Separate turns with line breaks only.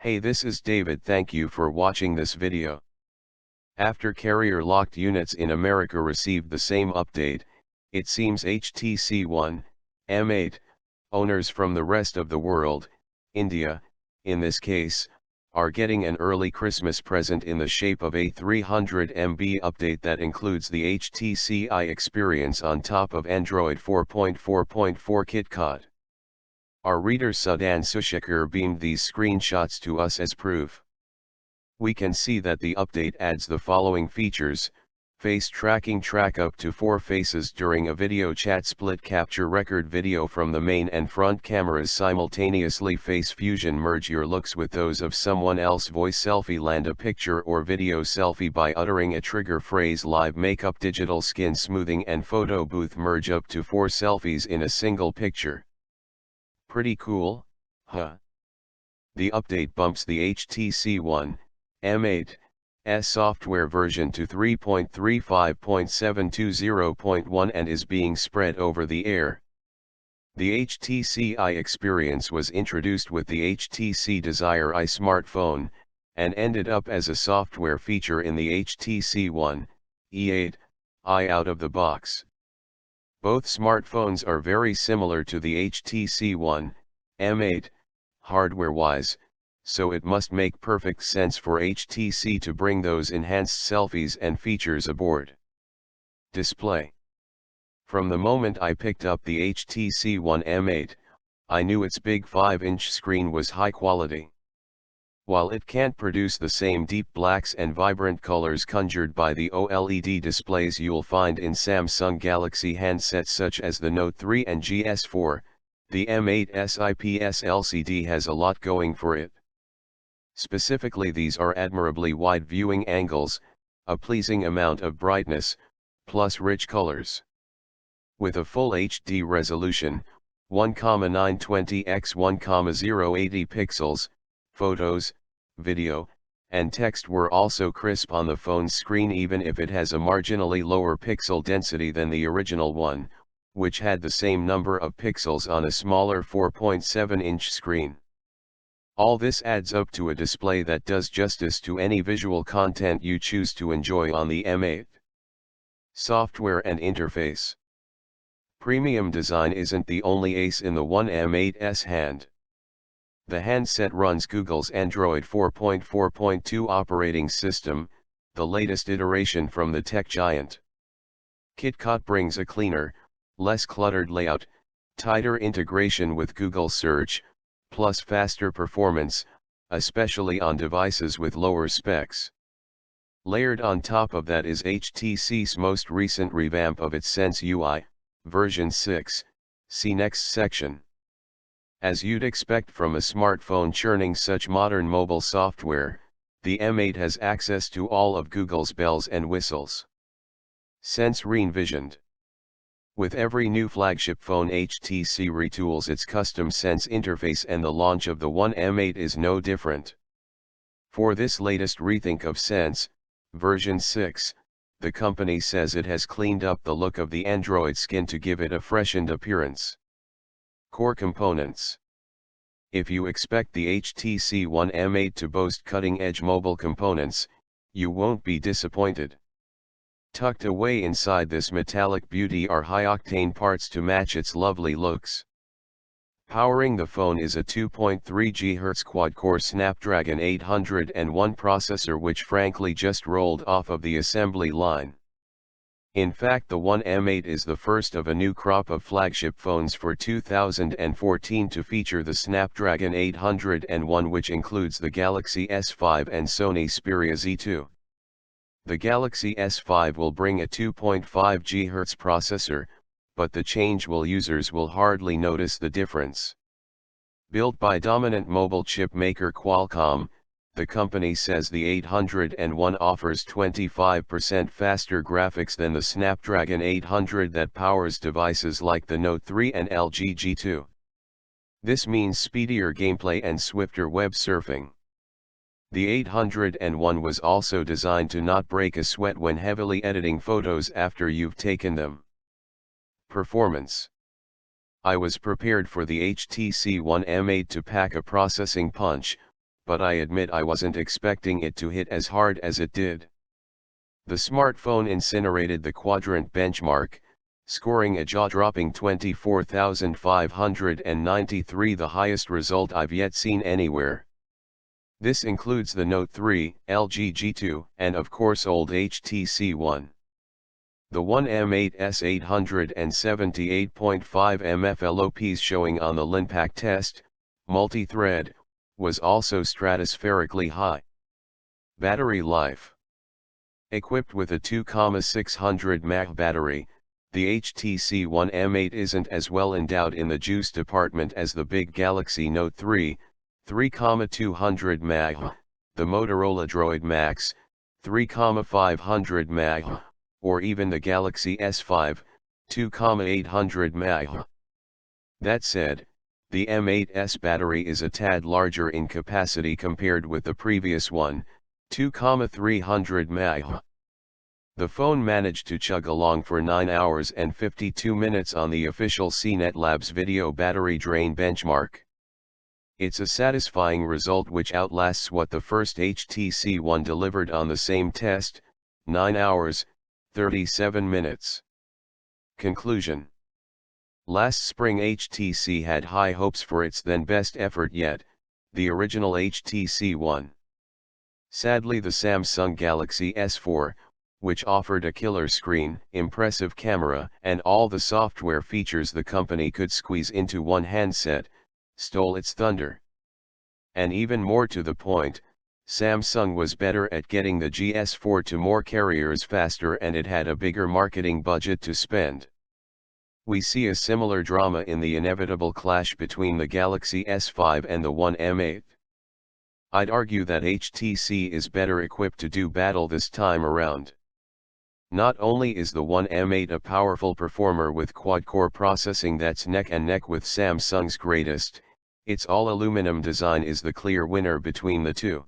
Hey, this is David. Thank you for watching this video. After carrier-locked units in America received the same update, it seems HTC One M8 owners from the rest of the world, India, in this case, are getting an early Christmas present in the shape of a 300 MB update that includes the HTC EYE experience on top of Android 4.4.4 KitKat. Our reader Sudhansu Shekhar beamed these screenshots to us as proof. We can see that the update adds the following features: face tracking, track up to 4 faces during a video chat, split capture record video from the main and front cameras simultaneously, face fusion, merge your looks with those of someone else, voice selfie, land a picture or video selfie by uttering a trigger phrase, live makeup, digital skin smoothing, and photo booth, merge up to 4 selfies in a single picture. Pretty cool, huh? The update bumps the HTC One M8's software version to 3.35.720.1 and is being spread over the air. The HTC EYE experience was introduced with the HTC Desire EYE smartphone, and ended up as a software feature in the HTC One M8 out of the box. Both smartphones are very similar to the HTC One M8, hardware-wise, so it must make perfect sense for HTC to bring those enhanced selfies and features aboard. Display. From the moment I picked up the HTC One M8, I knew its big 5-inch screen was high quality. While it can't produce the same deep blacks and vibrant colors conjured by the OLED displays you'll find in Samsung Galaxy handsets such as the Note 3 and GS4, the M8's IPS LCD has a lot going for it. Specifically, these are admirably wide viewing angles, a pleasing amount of brightness, plus rich colors. With a full HD resolution, 1,920 x 1,080 pixels, photos, video, and text were also crisp on the phone's screen, even if it has a marginally lower pixel density than the original one, which had the same number of pixels on a smaller 4.7-inch screen. All this adds up to a display that does justice to any visual content you choose to enjoy on the M8. Software and interface. Premium design isn't the only ace in the One M8's hand. The handset runs Google's Android 4.4.2 operating system, the latest iteration from the tech giant. KitKat brings a cleaner, less cluttered layout, tighter integration with Google Search, plus faster performance, especially on devices with lower specs. Layered on top of that is HTC's most recent revamp of its Sense UI, version 6, see next section. As you'd expect from a smartphone churning such modern mobile software, the M8 has access to all of Google's bells and whistles. Sense re-envisioned. With every new flagship phone, HTC retools its custom Sense interface, and the launch of the One M8 is no different. For this latest rethink of Sense, version 6, the company says it has cleaned up the look of the Android skin to give it a freshened appearance. Core components. If you expect the HTC One M8 to boast cutting-edge mobile components, you won't be disappointed. Tucked away inside this metallic beauty are high-octane parts to match its lovely looks. Powering the phone is a 2.3 GHz quad-core Snapdragon 801 processor, which frankly just rolled off of the assembly line. In fact, the One M8 is the first of a new crop of flagship phones for 2014 to feature the Snapdragon 801, which includes the Galaxy S5 and Sony Xperia Z2. The Galaxy S5 will bring a 2.5 GHz processor, but the users will hardly notice the difference. Built by dominant mobile chip maker Qualcomm, the company says the 801 offers 25% faster graphics than the Snapdragon 800 that powers devices like the Note 3 and LG G2. This means speedier gameplay and swifter web surfing. The 801 was also designed to not break a sweat when heavily editing photos after you've taken them. Performance. I was prepared for the HTC One M8 to pack a processing punch, but I admit I wasn't expecting it to hit as hard as it did. The smartphone incinerated the quadrant benchmark, scoring a jaw-dropping 24,593, the highest result I've yet seen anywhere. This includes the Note 3, LG G2, and of course old HTC One. The One M8's 878.5 mFLOPs showing on the Linpack test, multi-thread, was also stratospherically high. Battery life. Equipped with a 2,600 mAh battery, the HTC One M8 isn't as well endowed in the juice department as the big Galaxy Note 3, 3,200 mAh, the Motorola Droid Max, 3,500 mAh, or even the Galaxy S5, 2,800 mAh. That said, the M8's battery is a tad larger in capacity compared with the previous one, 2,300 mAh. The phone managed to chug along for 9 hours and 52 minutes on the official CNET Labs video battery drain benchmark. It's a satisfying result which outlasts what the first HTC One delivered on the same test, 9 hours, 37 minutes. Conclusion. Last spring HTC had high hopes for its then best effort yet, the original HTC One. Sadly, the Samsung Galaxy S4, which offered a killer screen, impressive camera, and all the software features the company could squeeze into one handset, stole its thunder. And even more to the point, Samsung was better at getting the GS4 to more carriers faster, and it had a bigger marketing budget to spend. We see a similar drama in the inevitable clash between the Galaxy S5 and the One M8. I'd argue that HTC is better equipped to do battle this time around. Not only is the One M8 a powerful performer with quad-core processing that's neck and neck with Samsung's greatest, its all-aluminum design is the clear winner between the two.